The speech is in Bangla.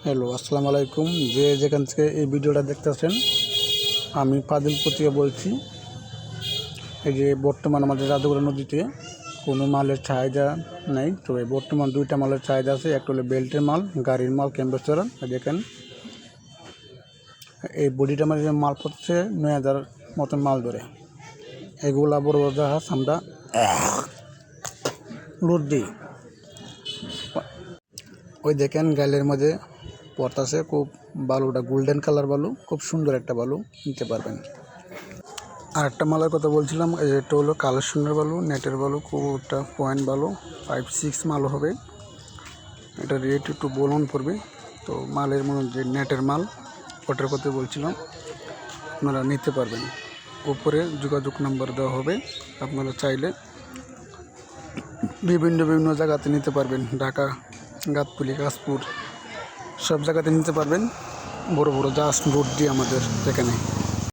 হ্যালো, আসসালামু আলাইকুম। যে যেখান থেকে এই ভিডিওটা দেখতেছেন, আমি ফাদিল পতিয়া বলছি। এই যে বর্তমান আমাদের জাদুঘর নদীতে কোনো মালের চাহিদা নেই, তবে বর্তমান দুইটা মালের চাহিদা আছে। একটা হলো বেল্টের মাল, গাড়ির মাল, ক্যাম্বাসের। দেখেন এই বডিটা মানে মাল পড়ছে 9,000 মতন মাল ধরে। এগুলা বড় বড় জাহাজ আমরা লোড দিই। ওই দেখেন গাইলের মধ্যে পড়তাছে খুব বালুটা গোল্ডেন কালার বালু, খুব সুন্দর একটা বালু, নিতে পারবেন। আর একটা মালের কথা বলছিলাম, এটা হলো কালেকশনের বালু, নেটের বালু, খুব একটা পয়েন্ট বালু, 5-6 মাল হবে। এটা রেট একটু বলুন পড়বে। তো মালের মধ্যে যে নেটের মাল, ওটার কথা বলছিলাম, আপনারা নিতে পারবেন। উপরে যোগাযোগ নাম্বার দেওয়া হবে, আপনারা চাইলে বিভিন্ন জায়গাতে নিতে পারবেন। ঢাকা, গাতপুলি, কাশপুর, সব জায়গাতে নিতে পারবেন। বড় বড় জাহাজ লোড দিয়ে আমাদের এখানে।